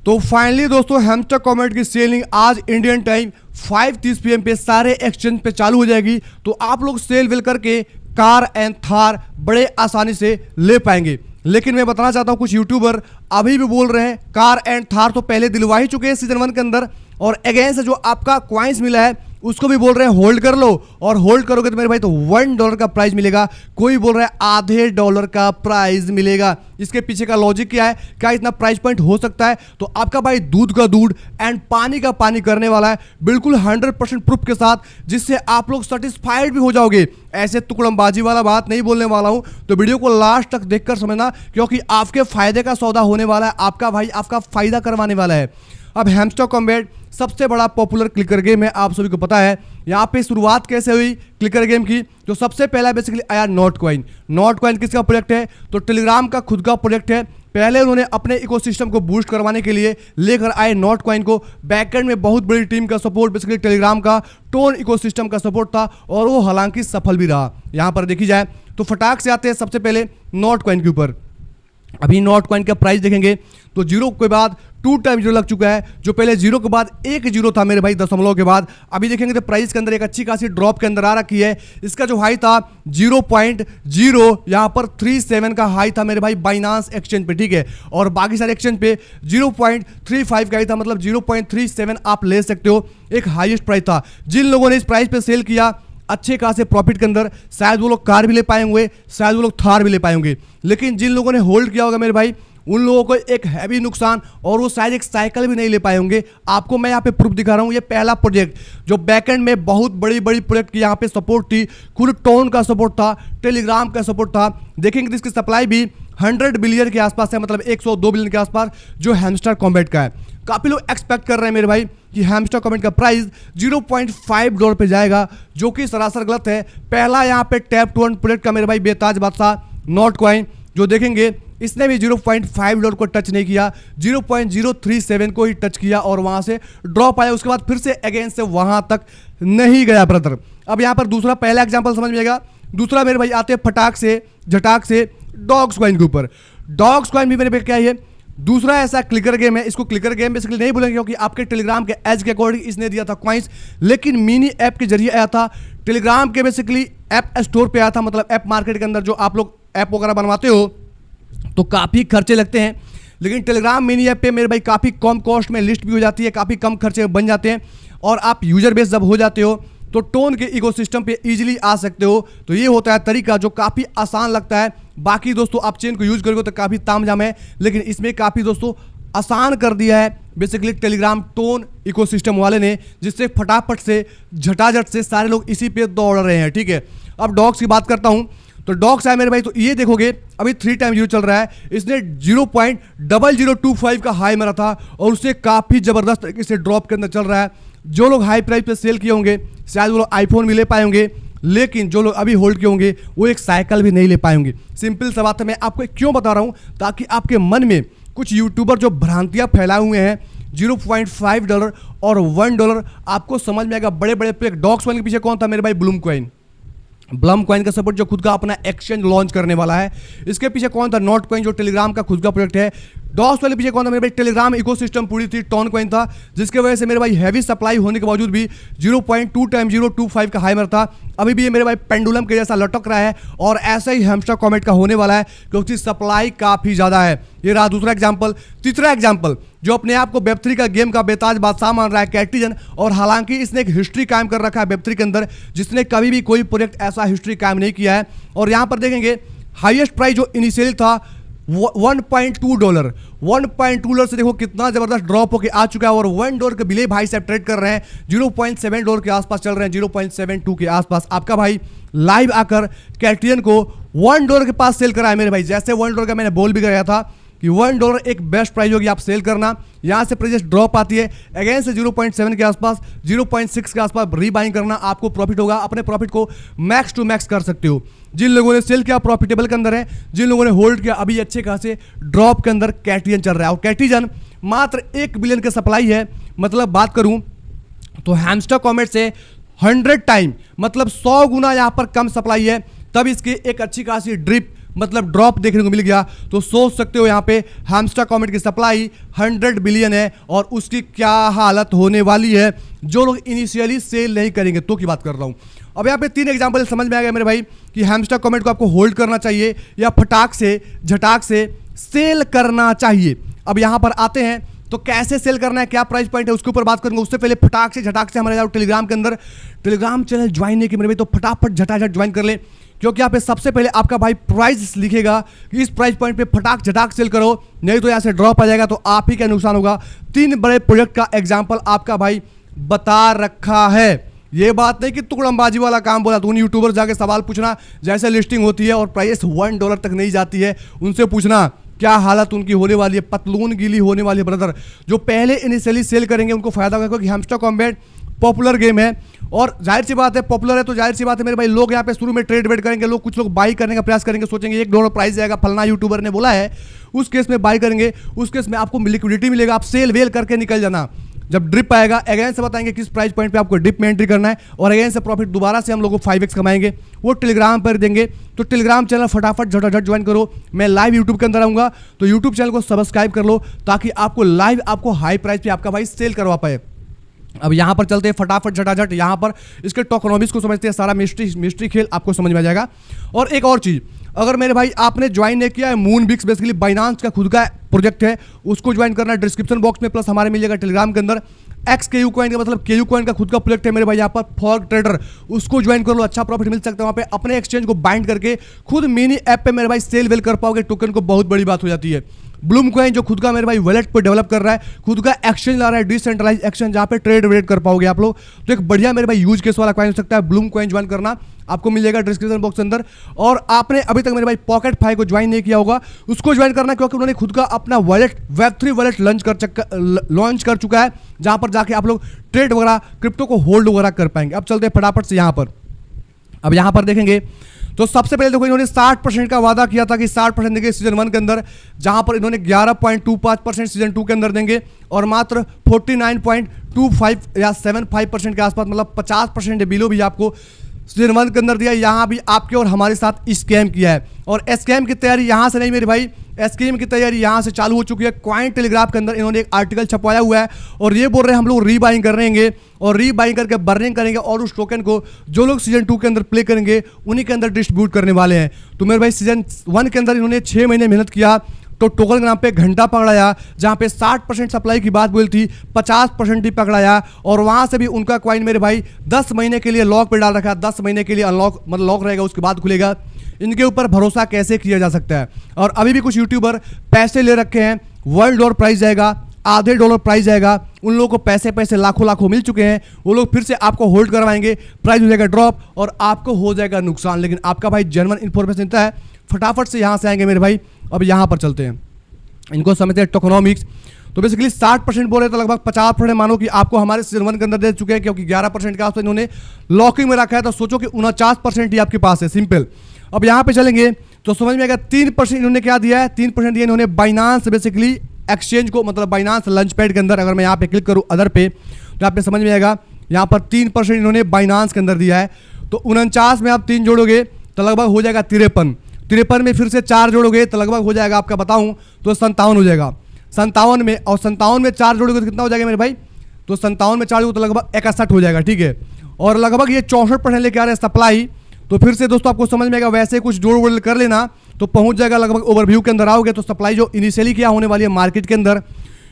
तो फाइनली दोस्तों hamster comet की सेलिंग आज इंडियन टाइम 5:30 PM पे सारे एक्सचेंज पे चालू हो जाएगी। तो आप लोग सेल वेल करके कार एंड थार बड़े आसानी से ले पाएंगे। लेकिन मैं बताना चाहता हूं कुछ यूट्यूबर अभी भी बोल रहे हैं कार एंड थार तो पहले दिलवा ही चुके हैं सीजन 1 के अंदर, और अगेंस्ट जो आपका क्वाइंस मिला है उसको भी बोल रहे हैं होल्ड कर लो, और होल्ड करोगे तो मेरे भाई तो $1 का प्राइस मिलेगा। कोई बोल रहा है आधे डॉलर का प्राइस मिलेगा। इसके पीछे का लॉजिक क्या है, क्या इतना प्राइस पॉइंट हो सकता है? तो आपका भाई दूध का दूध एंड पानी का पानी करने वाला है बिल्कुल 100% प्रूफ के साथ, जिससे आप लोग सेटिस्फाइड भी हो जाओगे। ऐसे तुकड़मबाजी वाला बात नहीं बोलने वाला हूं, तो वीडियो को लास्ट तक देखकर समझना, क्योंकि आपके फायदे का सौदा होने वाला है। आपका भाई आपका फायदा करवाने वाला है। अब हैमस्टर कॉम्बैट सबसे बड़ा पॉपुलर क्लिकर गेम है, आप सभी को पता है। यहाँ पे शुरुआत कैसे हुई क्लिकर गेम की, तो सबसे पहला बेसिकली आया नॉट कॉइन। नॉट कॉइन किसका प्रोजेक्ट है? तो टेलीग्राम का खुद का प्रोजेक्ट है। पहले उन्होंने अपने इकोसिस्टम को बूस्ट करवाने के लिए लेकर आए नॉट कॉइन को। बैकएंड में बहुत बड़ी टीम का सपोर्ट, बेसिकली टेलीग्राम का टोन इकोसिस्टम का सपोर्ट था, और वो हालांकि सफल भी रहा। यहाँ पर देखी जाए तो फटाक से आते हैं सबसे पहले नॉट कॉइन के ऊपर। अभी नॉट कॉइन का प्राइस देखेंगे तो 0 के बाद 2 टाइम 0 लग चुका है। जो पहले 0 के बाद 1 0 था मेरे भाई दशमलव के बाद, अभी देखेंगे तो प्राइस के अंदर एक अच्छी खासी ड्रॉप के अंदर आ रखी है। इसका जो हाई था 0.0 यहाँ पर 37 का हाई था मेरे भाई बाइनांस एक्सचेंज पे, ठीक है। और बाकी सारे एक्सचेंज पे 0.35 का ही था, मतलब 0.37 आप ले सकते हो, एक हाईएस्ट प्राइस था। जिन लोगों ने इस प्राइस पे सेल किया अच्छे खासे प्रॉफिट के अंदर, शायद वो लोग कार भी ले पाए होंगे, शायद वो लोग थार भी ले पाए होंगे। लेकिन जिन लोगों ने होल्ड किया होगा मेरे भाई, उन लोगों को एक हैवी नुकसान, और वो शायद एक साइकिल भी नहीं ले पाए होंगे। आपको मैं यहाँ पे प्रूफ दिखा रहा हूँ। ये पहला प्रोजेक्ट जो बैकएंड में बहुत बड़ी बड़ी प्रोजेक्ट की यहाँ पे सपोर्ट थी, खुद टोन का सपोर्ट था, टेलीग्राम का सपोर्ट था। देखेंगे तो इसकी सप्लाई भी 100 बिलियन के आसपास है, मतलब 102 बिलियन के आसपास जो हैमस्टर कॉम्बैट का है। काफी लोग एक्सपेक्ट कर रहे हैं मेरे भाई कि हैमस्टर कॉम्बैट का प्राइस $0.5 पे जाएगा, जो कि सरासर गलत है। पहला यहाँ पे टैप टू अर्न प्रोजेक्ट का मेरे भाई बेताज बादशाह नॉट कॉइन, जो देखेंगे इसने भी $0.5 को टच नहीं किया, 0.037 को ही टच किया और वहां से ड्रॉप आया। उसके बाद फिर से अगेंस्ट से वहां तक नहीं गया ब्रदर। अब यहाँ पर दूसरा पहला एग्जांपल समझ में आएगा। दूसरा मेरे भाई आते हैं फटाक से झटाक से डॉग्स कॉइन के ऊपर। डॉग्स कॉइन भी मेरे पे क्या है, दूसरा ऐसा क्लिकर गेम है। इसको क्लिकर गेम बेसिकली नहीं बोलेंगे, क्योंकि आपके टेलीग्राम के एज के अकॉर्डिंग इसने दिया था कॉइंस, लेकिन मिनी ऐप के जरिए आया था। टेलीग्राम के बेसिकली ऐप स्टोर पे आया था, मतलब ऐप मार्केट के अंदर जो आप लोग ऐप वगैरह बनवाते हो तो काफ़ी खर्चे लगते हैं, लेकिन टेलीग्राम मिनी ऐप पे मेरे भाई काफ़ी कम कॉस्ट में लिस्ट भी हो जाती है, काफ़ी कम खर्चे बन जाते हैं, और आप यूजर बेस जब हो जाते हो तो टोन के इकोसिस्टम पे इजीली आ सकते हो। तो ये होता है तरीका जो काफ़ी आसान लगता है। बाकी दोस्तों आप चेन को यूज करोगे तो काफ़ी तामझाम है, लेकिन इसमें काफ़ी दोस्तों आसान कर दिया है बेसिकली टेलीग्राम टोन इकोसिस्टम वाले ने, जिससे फटाफट से झटाझट से सारे लोग इसी पे दौड़ रहे हैं, ठीक है। अब डॉग्स की बात करता हूँ, तो डॉग्स है मेरे भाई, तो ये देखोगे अभी 3 टाइम 0 चल रहा है। इसने 0.0025 का हाई मारा था, और उससे काफ़ी ज़बरदस्त तरीके से ड्रॉप के अंदर चल रहा है। जो लोग हाई प्राइस पे सेल किए होंगे शायद वो लोग आईफोन भी ले पाए होंगे, लेकिन जो लोग अभी होल्ड किए होंगे वो एक साइकिल भी नहीं ले पाए होंगे। सिंपल सा बात है। मैं आपको क्यों बता रहा हूँ, ताकि आपके मन में कुछ यूट्यूबर जो भ्रांतियाँ फैलाए हुए हैं $0.5 और $1 आपको समझ में आएगा। बड़े बड़े प्लेयर डॉग्स कॉइन के पीछे कौन था मेरे भाई? Bloom coin. ब्लम कॉइन का सपोर्ट जो खुद का अपना एक्सचेंज लॉन्च करने वाला है। इसके पीछे कौन था? नॉट कॉइन, जो टेलीग्राम का खुद का प्रोजेक्ट है। डॉग्स वाले पीछे कौन था मेरे भाई? टेलीग्राम इकोसिस्टम पूरी थी, टोन कॉइन था, जिसके वजह से मेरे भाई हैवी सप्लाई होने के बावजूद भी 0.2 टाइम 025 का हाई मार था। अभी भी ये मेरे भाई पेंडुलम के जैसा लटक रहा है, और ऐसा ही हैमस्टर कॉमेट का होने वाला है, क्योंकि सप्लाई काफ़ी ज़्यादा है। ये रहा दूसरा एग्जाम्पल। तीसरा एग्जाम्पल जो अपने आप को वेब3 का गेम का बेताज बादशाह मान रहा है, कैटिजन, और हालांकि इसने एक हिस्ट्री कायम कर रखा है वेब3 के अंदर, जिसने कभी भी कोई प्रोजेक्ट ऐसा हिस्ट्री कायम नहीं किया है। और यहाँ पर देखेंगे हाईएस्ट प्राइस जो इनिशियली था $1.2। $1.2 से देखो कितना जबरदस्त ड्रॉप होकर आ चुका है, और $1 के बिले भाई साहब ट्रेड कर रहे हैं, $0.7 के आसपास चल रहे हैं, 0.72 के आसपास। आपका भाई लाइव आकर कैटिजन को $1 के पास सेल कराया मेरे भाई। जैसे $1 का मैंने बोल भी गया था कि $1 एक बेस्ट प्राइस होगी आप सेल करना। यहाँ से प्राइस ड्रॉप आती है अगेन से 0.7 के आसपास, 0.6 के आसपास रीबाइंग करना, आपको प्रॉफिट होगा। अपने प्रॉफिट को मैक्स टू मैक्स कर सकते हो। जिन लोगों ने सेल किया प्रॉफिटेबल के अंदर है, जिन लोगों ने होल्ड किया अभी अच्छे खासे ड्रॉप के अंदर कैटिजन चल रहा है। और कैटिजन मात्र 1 बिलियन की सप्लाई है। मतलब बात करूं तो हैमस्टर कॉमेट से 100 टाइम मतलब 100 गुना यहाँ पर कम सप्लाई है, तब इसकी एक अच्छी खासी ड्रिप मतलब ड्रॉप देखने को मिल गया, तो सोच सकते हो यहाँ पे हैमस्टर कॉमेट की सप्लाई 100 बिलियन है और उसकी क्या हालत होने वाली है जो लोग इनिशियली सेल नहीं करेंगे तो की बात कर रहा हूँ। अब यहाँ पे 3 एग्जांपल समझ में आ गया मेरे भाई कि हैमस्टर कॉमेट को आपको होल्ड करना चाहिए या फटाक से झटाक से सेल करना चाहिए। अब यहाँ पर आते हैं तो कैसे सेल करना है, क्या प्राइस पॉइंट है, उसके ऊपर बात करेंगे। उससे पहले फटाक से झटाक से हमारे जाओ टेलीग्राम के अंदर, टेलीग्राम चैनल ज्वाइन नहीं किया मेरे भाई तो फटाफट झटाझट ज्वाइन कर ले, क्योंकि यहाँ पे सबसे पहले आपका भाई प्राइस लिखेगा कि इस प्राइस पॉइंट पे फटाक झटाक सेल करो, नहीं तो यहाँ से ड्रॉप आ जाएगा तो आप ही का नुकसान होगा। 3 बड़े प्रोजेक्ट का एग्जाम्पल आपका भाई बता रखा है। ये बात नहीं कि तुकड़मबाजी वाला काम बोला, तो उन यूट्यूबर जाके सवाल पूछना जैसे लिस्टिंग होती है और प्राइस $1 तक नहीं जाती है, उनसे पूछना क्या हालत उनकी होने वाली है, पतलून गीली होने वाली है ब्रदर। जो पहले इनिशियली सेल करेंगे उनको फायदा होगा, क्योंकि हैमस्टर कॉम्बैट पॉपुलर गेम है और जाहिर सी बात है पॉपुलर है तो जाहिर सी बात है मेरे भाई लोग यहाँ पे शुरू में ट्रेड वेड करेंगे, लोग कुछ लोग बाई करने का प्रयास करेंगे, सोचेंगे $1 प्राइस जाएगा, फलना यूट्यूबर ने बोला है, उस केस में बाई करेंगे, उस केस में आपको लिक्विडिटी मिलेगा, आप सेल वेल करके निकल जाना। जब ड्रिप आएगा अगेन से बताएंगे किस प्राइस पॉइंट पे आपको डिप में एंट्री करना है और अगेन से प्रॉफिट दोबारा से हम लोग को 5x कमाएंगे, वो टेलीग्राम पर देंगे। तो टेलीग्राम चैनल फटाफट झटाझट ज्वाइन करो। मैं लाइव यूट्यूब के अंदर आऊँगा तो यूट्यूब चैनल को सब्सक्राइब कर लो ताकि आपको लाइव आपको हाई प्राइस पे आपका भाई सेल करवा पाए। अब यहाँ पर चलते हैं फटाफट झटाझट, यहाँ पर इसके टोकनॉमिक्स को समझते हैं, सारा मिस्ट्री खेल आपको समझ में आ जाएगा। और एक और चीज़, अगर मेरे भाई आपने ज्वाइन नहीं किया है, मूनबिक्स बेसिकली बाइनांस का खुद का प्रोजेक्ट है, उसको ज्वाइन करना है डिस्क्रिप्शन बॉक्स में, प्लस हमारे मिल जाएगा टेलीग्राम के अंदर। XKU कॉइन का मतलब KU कॉइन का खुद का प्रोजेक्ट है मेरे भाई यहाँ पर फॉर्क ट्रेडर, उसको ज्वाइन कर लो, अच्छा प्रॉफिट मिल सकता है वहाँ पे। अपने एक्सचेंज को बाइंड करके खुद मिनी ऐप पे मेरे भाई सेल वेल कर पाओगे, टोकन को बहुत बड़ी बात हो जाती है। ब्लूम कॉइन जो खुद का मेरे भाई वॉलेट पे डेवलप कर रहा है, खुद का एक्सचेंज ला रहा है, डिसेंट्रलाइज एक्सचेंज जहाँ पे ट्रेड वेड कर पाओगे आप लोग, तो एक बढ़िया मेरे भाई यूज केस वाला कॉइन हो सकता है। ब्लूम कॉइन ज्वाइन करना आपको मिल जाएगा डिस्क्रिप्शन बॉक्स के अंदर। और आपने अभी तक मेरे भाई पॉकेट फाई को ज्वाइन नहीं किया होगा, उसको ज्वाइन करना, क्योंकि उन्होंने खुद का अपना वॉलेट Web3 वॉलेट लॉन्च कर चुका है, जहां पर जाके आप लोग ट्रेड वगैरह क्रिप्टो को होल्ड वगैरह कर पाएंगे। अब चलते हैं फटाफट से यहाँ पर। अब यहाँ पर देखेंगे तो सबसे पहले देखो इन्होंने 60% का वादा किया था कि 60% देंगे सीजन 1 के अंदर, जहां पर इन्होंने 11.25% सीजन 2 के अंदर देंगे और मात्र 49.25 या 75% के आसपास, मतलब 50% बिलो भी आपको सीजन 1 के अंदर दिया। यहाँ भी आपके और हमारे साथ स्कैम किया है और स्कैम की तैयारी यहाँ से नहीं मेरे भाई, स्कैम की तैयारी यहाँ से चालू हो चुकी है। कॉइन टेलीग्राफ के अंदर इन्होंने एक आर्टिकल छपवाया हुआ है और ये बोल रहे हैं हम लोग रीबाइंग करेंगे और रीबाइंग करके बर्निंग करेंगे और उस टोकन को जो लोग सीजन 2 के अंदर प्ले करेंगे उन्हीं के अंदर डिस्ट्रीब्यूट करने वाले हैं। तो मेरे भाई सीजन 1 के अंदर इन्होंने 6 महीने मेहनत किया तो टोकन के नाम पे घंटा पकड़ाया, जहाँ पे 60% सप्लाई की बात बोली थी 50% ही पकड़ाया और वहाँ से भी उनका कॉइन मेरे भाई 10 महीने के लिए लॉक पे डाल रखा है, 10 महीने के लिए अनलॉक मतलब लॉक रहेगा, उसके बाद खुलेगा। इनके ऊपर भरोसा कैसे किया जा सकता है। और अभी भी कुछ यूट्यूबर पैसे ले रखे हैं, $1 प्राइस जाएगा, आधे $1 प्राइस जाएगा, उन लोगों को पैसे लाखों मिल चुके हैं, वो लोग फिर से आपको होल्ड करवाएंगे, प्राइस हो जाएगा ड्रॉप और आपको हो जाएगा नुकसान। लेकिन आपका भाई जेन्युइन इन्फॉर्मेशन देता है, फटाफट से यहाँ से आएंगे मेरे भाई। अब यहाँ पर चलते हैं, इनको समझते हैं टोकनॉमिक्स। तो बेसिकली 60% बोले तो लगभग 50% मानो कि आपको हमारे सीजन 1 के अंदर दे चुके हैं, क्योंकि 11% के आसपास इन्होंने लॉकिंग में रखा है, तो सोचो कि 49% ही आपके पास है, सिंपल। अब यहाँ पे चलेंगे तो समझ में आएगा 3% इन्होंने क्या दिया है, 3% दिया इन्होंने बाइनांस बेसिकली एक्सचेंज को, मतलब बाइनांस लंच पैड के अंदर। अगर मैं यहाँ पे क्लिक करूँ अदर पे तो आप पे समझ में आएगा यहाँ पर 3% इन्होंने बाइनांस के अंदर दिया है। तो 49 में आप 3 जोड़ोगे तो लगभग हो जाएगा 53 में फिर से 4 जोड़ोगे तो लगभग हो जाएगा आपका बताऊं तो 57 हो जाएगा। 57 में और 57 में 4 जोड़ोगे तो कितना हो जाएगा मेरे भाई, तो 57 में 4 जोड़ोगे तो लगभग 61 हो जाएगा, ठीक है। और लगभग ये 64% लेके आ रहे हैं सप्लाई। तो फिर से दोस्तों आपको समझ में आएगा, वैसे कुछ जोड़ वोड़ कर लेना तो पहुंच जाएगा लगभग। ओवरव्यू के अंदर आओगे तो सप्लाई जो इनिशियली क्या होने वाली है मार्केट के अंदर,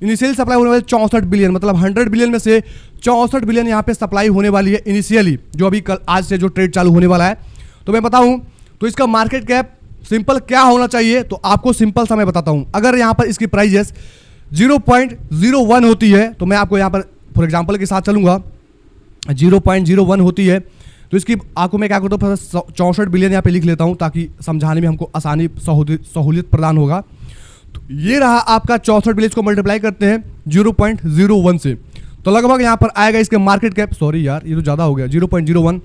इनिशियली सप्लाई होने वाली 64 बिलियन, मतलब 100 बिलियन में से 64 बिलियन यहाँ पे सप्लाई होने वाली है इनिशियली, जो अभी कल आज से जो ट्रेड चालू होने वाला है। तो मैं बताऊं तो इसका मार्केट कैप सिंपल क्या होना चाहिए, तो आपको सिंपल सा मैं बताता हूं। अगर यहाँ पर इसकी प्राइजेस 0.01 होती है तो मैं आपको यहाँ पर फॉर एग्जांपल के साथ चलूंगा, 0.01 होती है तो इसकी आपको मैं क्या करता हूँ 64 बिलियन यहाँ पे लिख लेता हूँ ताकि समझाने में हमको आसानी सहूलियत प्रदान होगा। तो ये रहा आपका 64 बिलियन को मल्टीप्लाई करते हैं 0.01 से तो लगभग यहाँ पर आएगा इसके मार्केट कैप, सॉरी यार ये तो ज़्यादा हो गया 0.01,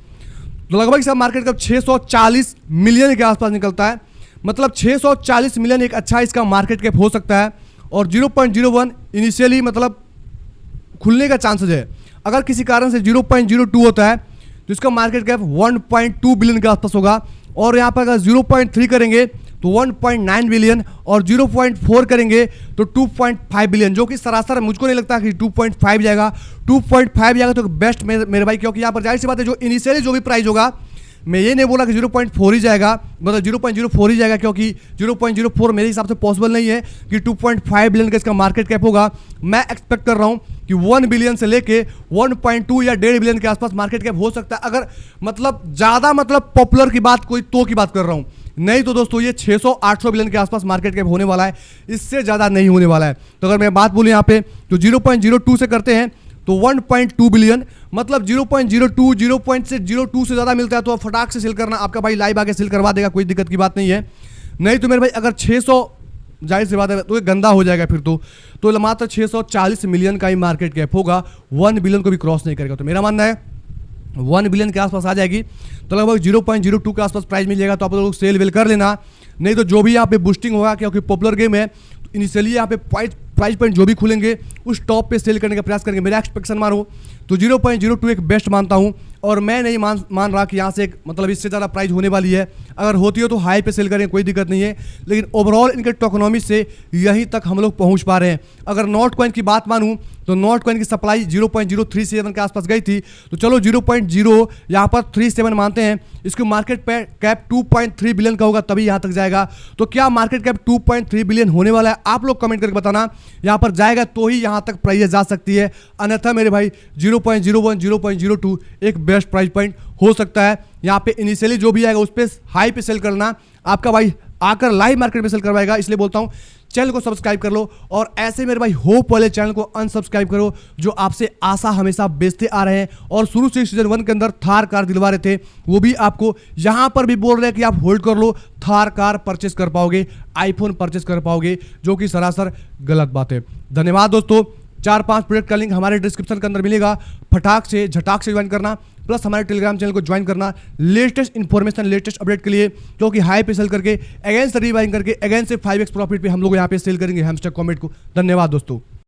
तो लगभग इसका मार्केट कैप 640 मिलियन के आसपास निकलता है। मतलब 640 मिलियन एक अच्छा इसका मार्केट कैप हो सकता है। और 0.01 इनिशियली मतलब खुलने का चांसेस है। अगर किसी कारण से 0.02 होता है तो इसका मार्केट कैप 1.2 बिलियन के आसपास होगा। और यहाँ पर अगर 0.3 करेंगे तो 1.9 बिलियन और 0.4 करेंगे तो 2.5 बिलियन, जो कि सरासर मुझको नहीं लगता कि 2.5 जाएगा। 2.5 जाएगा तो बेस्ट मेरे भाई, क्योंकि यहाँ पर जाहिर सी बात है जो इनिशियली जो भी प्राइस होगा, मैं ये नहीं बोला कि 0.4 ही जाएगा, मतलब 0.04 ही जाएगा, क्योंकि 0.04 मेरे हिसाब से पॉसिबल नहीं है कि 2.5 बिलियन का इसका मार्केट कैप होगा। मैं एक्सपेक्ट कर रहा हूँ कि 1 बिलियन से लेके 1.2 या 1.5 बिलियन के आसपास मार्केट कैप हो सकता है, अगर मतलब ज़्यादा मतलब पॉपुलर की बात कोई तो की बात कर रहा हूँ। नहीं तो दोस्तों ये 600-800 बिलियन के आसपास मार्केट कैप होने वाला है, इससे ज़्यादा नहीं होने वाला है। तो अगर मैं बात बोलूँ यहाँ पे तो 0.02 से करते हैं तो 1.2 बिलियन, मतलब 0.02 0.02 से ज़्यादा मिलता है तो फटाक से सेल करना, आपका भाई लाइव आके सेल करवा देगा, कोई दिक्कत की बात नहीं है। नहीं तो मेरे भाई अगर 600, जाहिर सी बात है तो ये गंदा हो जाएगा फिर तो मात्र 640 मिलियन का ही मार्केट कैप होगा, 1 बिलियन को भी क्रॉस नहीं करेगा। तो मेरा मानना है 1 बिलियन के आसपास आ जाएगी तो लगभग 0.02 के आसपास प्राइस मिल जाएगा, तो आप लोग सेल वेल कर लेना। नहीं तो जो भी यहाँ पे बूस्टिंग होगा, क्योंकि पॉपुलर गेम है, तो इनिशियली यहाँ पे प्राइस पॉइंट जो भी खुलेंगे उस टॉप पे सेल करने का प्रयास करेंगे। मेरा एक्सपेक्टेशन मानो तो 0.02 एक बेस्ट मानता हूँ, और मैं नहीं मान रहा कि यहाँ से मतलब इससे ज़्यादा प्राइस होने वाली है। अगर होती हो तो हाई पे सेल करें, कोई दिक्कत नहीं है, लेकिन ओवरऑल इनके टोकनॉमी से यहीं तक हम लोग पहुँच पा रहे हैं। अगर नॉट कॉइन की बात मानूँ तो नॉट कॉइन की सप्लाई 0.037 के आसपास गई थी, तो चलो 0.0 यहाँ पर 37 मानते हैं, इसको मार्केट पे कैप 2.3 बिलियन का होगा तभी यहाँ तक जाएगा। तो क्या मार्केट कैप 2.3 बिलियन होने वाला है? आप लोग कमेंट करके बताना, यहाँ पर जाएगा तो ही यहाँ तक प्राइस जा सकती है, अन्यथा मेरे भाई 0.01 0.02 एक बेस्ट प्राइस पॉइंट हो सकता है। यहाँ पे इनिशियली जो भी आएगा उस पर हाई पे सेल करना, आपका भाई आकर लाइव मार्केट में सेल करवाएगा। इसलिए बोलता हूँ चैनल को सब्सक्राइब कर लो, और ऐसे मेरे भाई होप वाले चैनल को अनसब्सक्राइब करो जो आपसे आशा हमेशा बेचते आ रहे हैं, और शुरू से सीजन 1 के अंदर थार कार दिलवा रहे थे, वो भी आपको यहाँ पर भी बोल रहे हैं कि आप होल्ड कर लो, थार कार परचेस कर पाओगे, आईफोन परचेस कर पाओगे, जो कि सरासर गलत बात है। धन्यवाद दोस्तों। 4-5 प्रोडक्ट का लिंक हमारे डिस्क्रिप्शन के अंदर मिलेगा, फटाक से झटाक से ज्वाइन करना, प्लस हमारे टेलीग्राम चैनल को ज्वाइन करना लेटेस्ट इन्फॉर्मेशन लेटेस्ट अपडेट के लिए, क्योंकि हाई पे सेल करके अगेन से रीबाइंग करके अगेन से 5x प्रॉफिट पे हम लोग यहाँ पे सेल करेंगे हैमस्टर कॉमेट को। धन्यवाद दोस्तों।